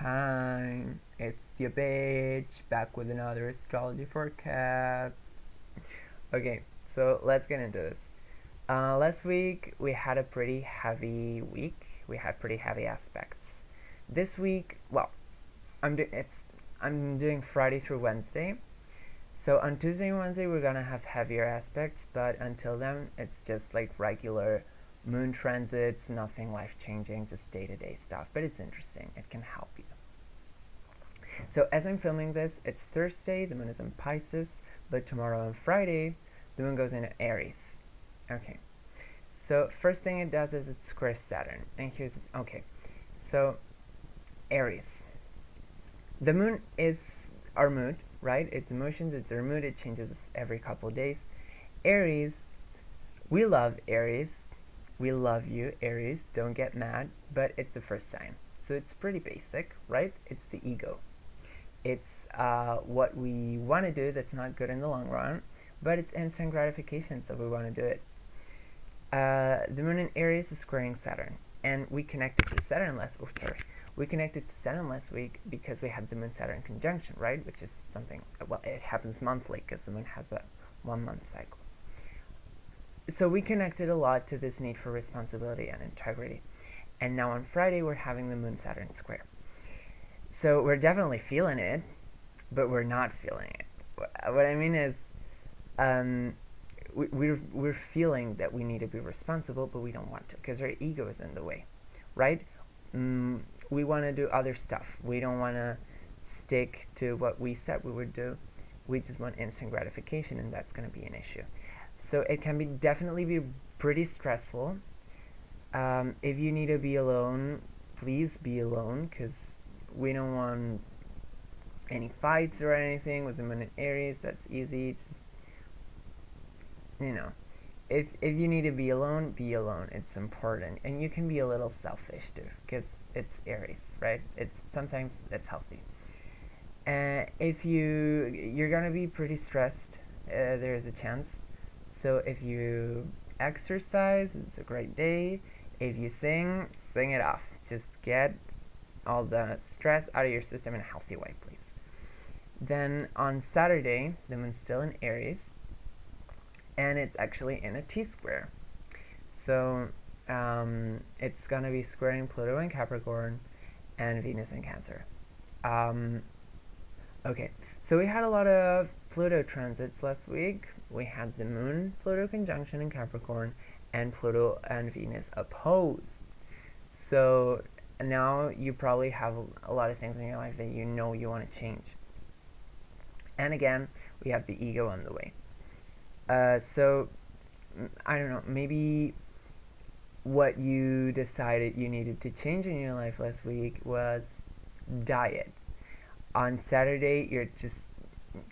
Hi, it's your bitch back with another astrology forecast. Okay, so let's get into this. Last week we had a pretty heavy week. We had pretty heavy aspects. This week, well, I'm doing Friday through Wednesday. So on Tuesday and Wednesday we're gonna have heavier aspects, but until then it's just like regular moon transits, nothing life changing, just day to day stuff. But it's interesting. It can help you. So as I'm filming this, it's Thursday, the moon is in Pisces, but tomorrow on Friday, the moon goes into Aries. Okay, so first thing it does is it squares Saturn. And so Aries. The moon is our mood, right? It's emotions, it's our mood, it changes every couple of days. Aries, we love Aries. We love you, Aries, don't get mad, but it's the first sign. So it's pretty basic, right? It's the ego. It's what we want to do that's not good in the long run, but it's instant gratification, so we want to do it. The moon in Aries is squaring Saturn, and we connected to Saturn last week because we had the moon Saturn conjunction, right? Which is something, well, it happens monthly because the moon has a 1 month cycle. So we connected a lot to this need for responsibility and integrity. And now on Friday we're having the moon Saturn square. So we're definitely feeling it, but we're not feeling it. What I mean is, we're feeling that we need to be responsible, but we don't want to because our ego is in the way, right? We want to do other stuff. We don't want to stick to what we said we would do. We just want instant gratification, and that's going to be an issue. So it can definitely be pretty stressful. If you need to be alone, please be alone, because we don't want any fights or anything with the moon in Aries. That's easy. Just, if you need to be alone, be alone. It's important, and you can be a little selfish too, because it's Aries, right? Sometimes it's healthy. If you're gonna be pretty stressed, there is a chance. So if you exercise, it's a great day. If you sing it off. Just get all the stress out of your system in a healthy way, please. Then on Saturday, the moon's still in Aries, and it's actually in a T-square. So it's going to be squaring Pluto in Capricorn and Venus in Cancer. Okay, so we had a lot of Pluto transits last week. We had the moon Pluto conjunction in Capricorn and Pluto and Venus opposed. So now you probably have a lot of things in your life that you want to change. And again, we have the ego on the way. So I don't know, maybe what you decided you needed to change in your life last week was diet. On Saturday, you're just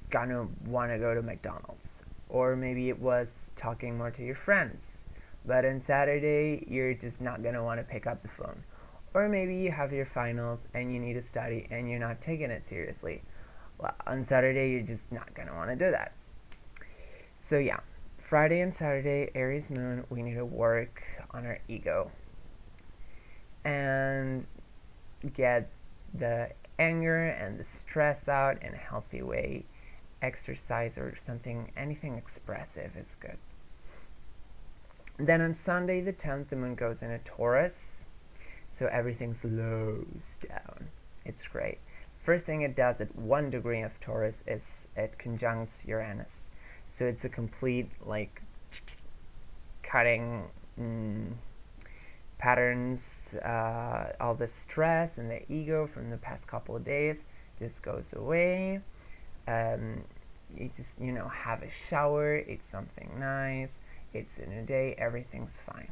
gonna want to go to McDonald's. Or maybe it was talking more to your friends. But on Saturday, you're just not gonna want to pick up the phone. Or maybe you have your finals and you need to study and you're not taking it seriously. Well, on Saturday, you're just not gonna want to do that. So yeah, Friday and Saturday, Aries moon, we need to work on our ego and get the anger and the stress out in a healthy way. Exercise or something, anything expressive is good. Then on Sunday the 10th, the moon goes into Taurus, so everything slows down. It's great. First thing it does at 1 degree of Taurus is it conjuncts Uranus. So it's a complete, cutting patterns, all the stress and the ego from the past couple of days just goes away. You just, have a shower, eat something nice, it's a new day, everything's fine.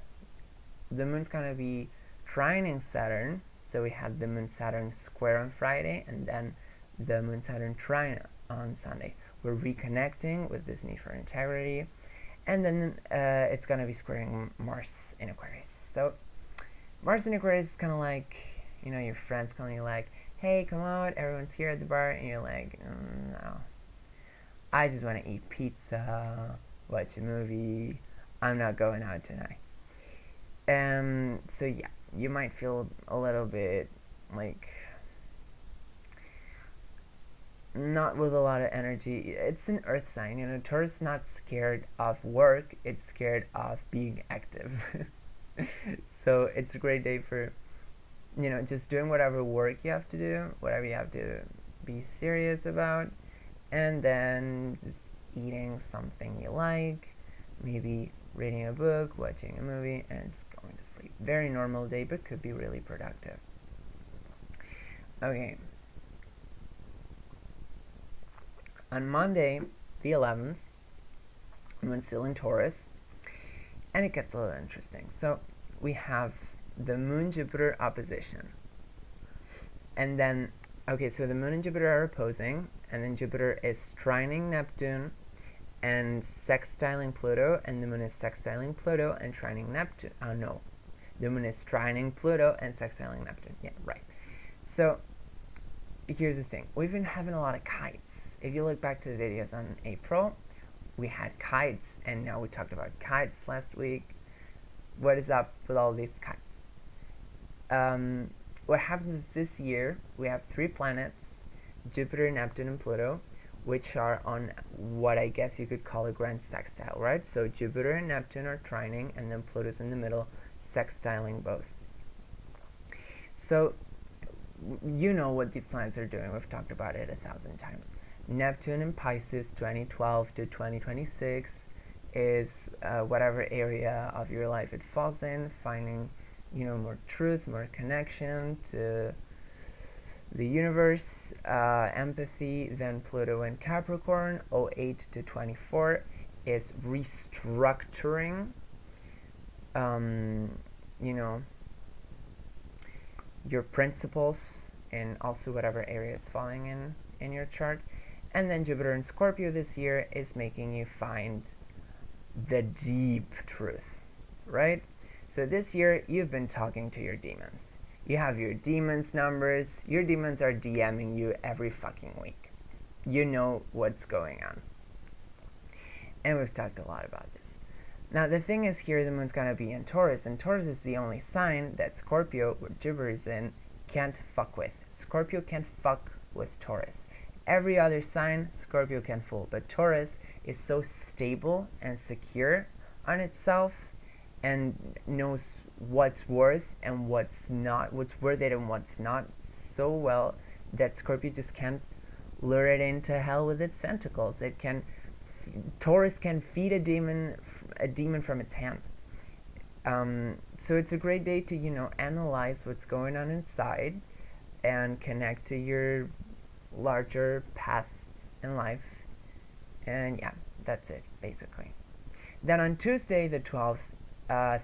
The moon's gonna be trining Saturn, so we had the moon Saturn square on Friday, and then the moon Saturn trine on Sunday. We're reconnecting with this need for integrity, and then it's gonna be squaring Mars in Aquarius. So Mars in Aquarius is kind of like, your friends calling you like, hey, come out, everyone's here at the bar, and you're like, no, I just want to eat pizza, watch a movie, I'm not going out tonight. So yeah, you might feel a little bit not with a lot of energy. It's an earth sign. Taurus is not scared of work, it's scared of being active. So it's a great day for, just doing whatever work you have to do, whatever you have to be serious about, and then just eating something you like, maybe reading a book, watching a movie, and just going to sleep. Very normal day, but could be really productive. Okay. On Monday, the 11th, Moon's still in Taurus, and it gets a little interesting. So we have the Moon-Jupiter opposition. And then, so the Moon and Jupiter are opposing, and then Jupiter is trining Neptune and sextiling Pluto, and the Moon is sextiling Pluto and trining Neptune. Oh, no. The Moon is trining Pluto and sextiling Neptune. Yeah, right. So here's the thing. We've been having a lot of kites. If you look back to the videos on April, we had kites, and now we talked about kites last week. What is up with all these kites? What happens is this year we have 3 planets, Jupiter, Neptune, and Pluto, which are on what I guess you could call a grand sextile, right? So Jupiter and Neptune are trining, and then Pluto's in the middle, sextiling both. So you know what these planets are doing. We've talked about it 1,000 times. Neptune in Pisces 2012 to 2026 is whatever area of your life it falls in, finding more truth, more connection to the universe, empathy. Then Pluto in Capricorn 08 to 24 is restructuring your principles and also whatever area it's falling in your chart. And then Jupiter in Scorpio this year is making you find the deep truth, right? So this year you've been talking to your demons. You have your demons numbers. Your demons are DMing you every fucking week. You know what's going on. And we've talked a lot about this. Now the thing is, here the Moon's gonna be in Taurus, and Taurus is the only sign that Scorpio, where Jupiter is in, can't fuck with. Scorpio can't fuck with Taurus. Every other sign Scorpio can fool, but Taurus is so stable and secure on itself and knows what's worth and what's not, what's worth it and what's not so well that Scorpio just can't lure it into hell with its tentacles. Taurus can feed a demon from its hand. So it's a great day to analyze what's going on inside and connect to your larger path in life. And yeah, that's it basically. Then on Tuesday the 12th,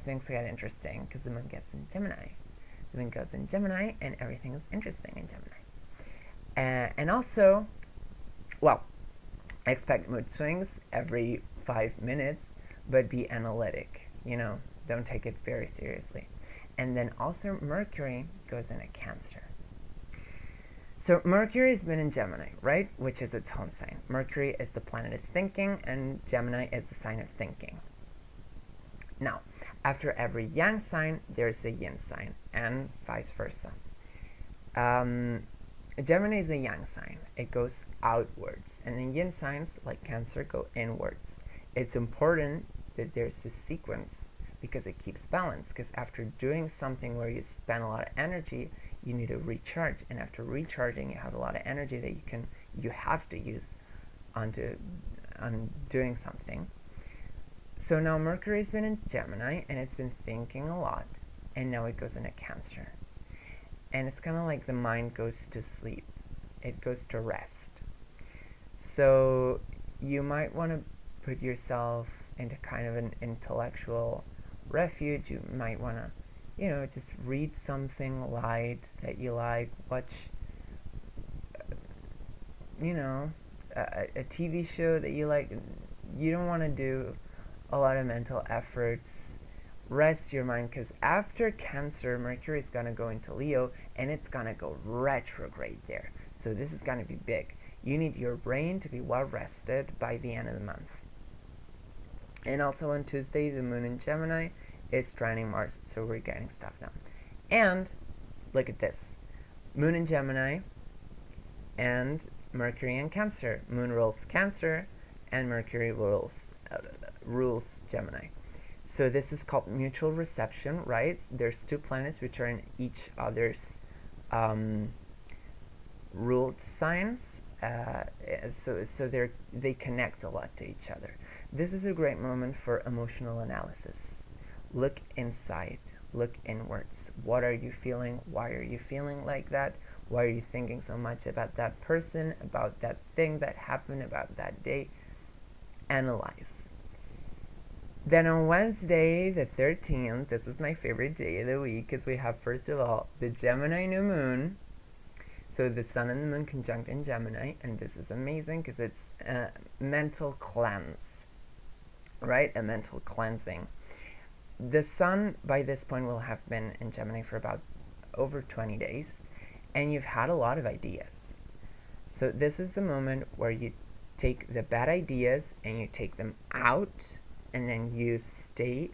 things get interesting because the Moon gets in Gemini. The Moon goes in Gemini and everything is interesting in Gemini. And also, expect mood swings every 5 minutes, but be analytic. Don't take it very seriously. And then also Mercury goes into Cancer. So Mercury has been in Gemini, right? Which is its home sign. Mercury is the planet of thinking, and Gemini is the sign of thinking. Now, after every yang sign, there's a yin sign, and vice versa. Gemini is a yang sign. It goes outwards, and then yin signs, like Cancer, go inwards. It's important that there's this sequence because it keeps balance, because after doing something where you spend a lot of energy, you need to recharge, and after recharging, you have a lot of energy that you have to use on doing something. So now Mercury's been in Gemini, and it's been thinking a lot, and now it goes into Cancer. And it's kind of like the mind goes to sleep. It goes to rest. So you might want to put yourself into kind of an intellectual refuge. You might want to, just read something light that you like, watch, a TV show that you like. You don't want to do a lot of mental efforts. Rest your mind, because after Cancer, Mercury is going to go into Leo, and it's going to go retrograde there. So this is going to be big. You need your brain to be well rested by the end of the month. And also on Tuesday, the Moon in Gemini is trining Mars, so we're getting stuff done. And look at this. Moon in Gemini and Mercury in Cancer. Moon rules Cancer, and Mercury rules Gemini. So this is called mutual reception, right? There's two planets which are in each other's ruled signs. So they connect a lot to each other. This is a great moment for emotional analysis. Look inside. Look inwards. What are you feeling? Why are you feeling like that? Why are you thinking so much about that person, about that thing that happened, about that day? Analyze. Then on Wednesday, the 13th, this is my favorite day of the week because we have, first of all, the Gemini new moon. So the sun and the moon conjunct in Gemini, and this is amazing because it's a mental cleanse, right? A mental cleansing. The sun, by this point, will have been in Gemini for about over 20 days, and you've had a lot of ideas. So this is the moment where you take the bad ideas and you take them out, and then you stay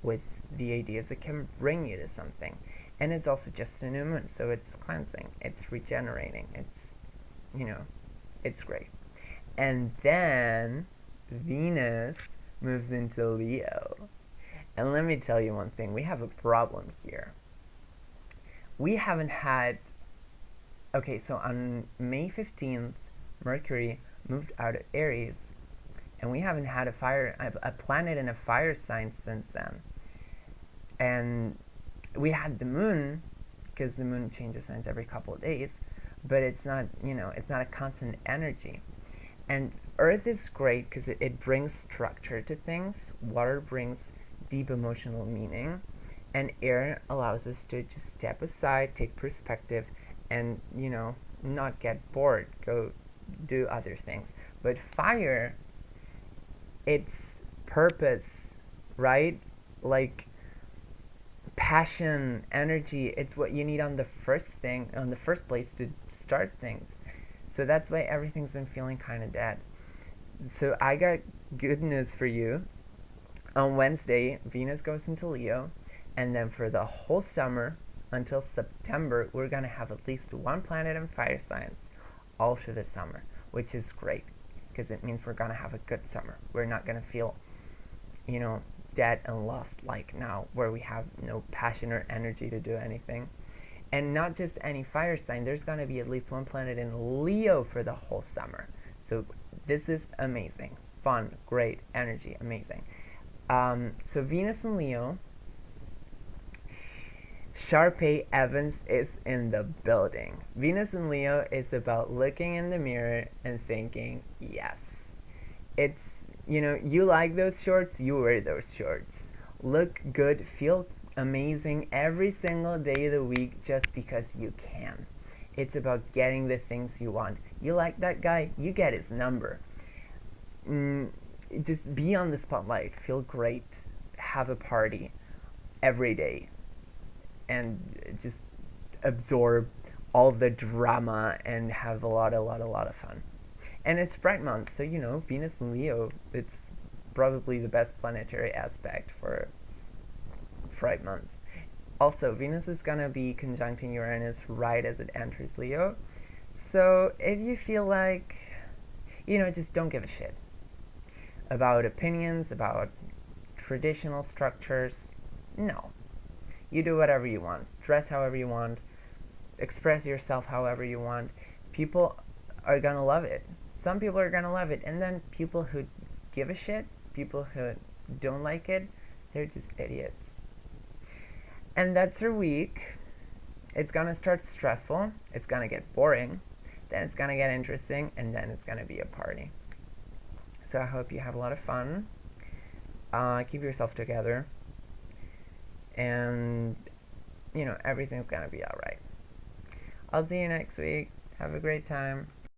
with the ideas that can bring you to something. And it's also just a new moon, so it's cleansing, it's regenerating, it's, it's great. And then Venus moves into Leo. And let me tell you one thing, we have a problem here. We haven't had, so on May 15th, Mercury moved out of Aries, and we haven't had a planet in a fire sign since then. And we had the moon, because the moon changes signs every couple of days, but it's not, it's not a constant energy. And Earth is great because it brings structure to things. Water brings deep emotional meaning, and air allows us to just step aside, take perspective, and, not get bored, go do other things. But fire, it's purpose, right? Like passion, energy, it's what you need on the first place to start things. So that's why everything's been feeling kind of dead. So I got good news for you. On Wednesday, Venus goes into Leo, and then for the whole summer until September, we're going to have at least one planet in fire signs all through the summer, which is great because it means we're going to have a good summer. We're not going to feel, dead and lost like now, where we have no passion or energy to do anything. And not just any fire sign, there's going to be at least one planet in Leo for the whole summer. So this is amazing. Fun, great, energy, amazing. So Venus in Leo, Sharpay Evans is in the building. Venus in Leo is about looking in the mirror and thinking, yes. It's, you like those shorts, you wear those shorts. Look good, feel amazing every single day of the week just because you can. It's about getting the things you want. You like that guy, you get his number. Just be on the spotlight, feel great, have a party every day, and just absorb all the drama and have a lot of fun. And it's bright month, so Venus and Leo, it's probably the best planetary aspect for Fright month. Also, Venus is going to be conjuncting Uranus right as it enters Leo. So if you feel like, just don't give a shit about opinions, about traditional structures. No. You do whatever you want. Dress however you want. Express yourself however you want. People are going to love it. Some people are going to love it. And then people who give a shit, people who don't like it, they're just idiots. And that's your week. It's going to start stressful. It's going to get boring. Then it's going to get interesting. And then it's going to be a party. So I hope you have a lot of fun. Keep yourself together. And, everything's going to be all right. I'll see you next week. Have a great time.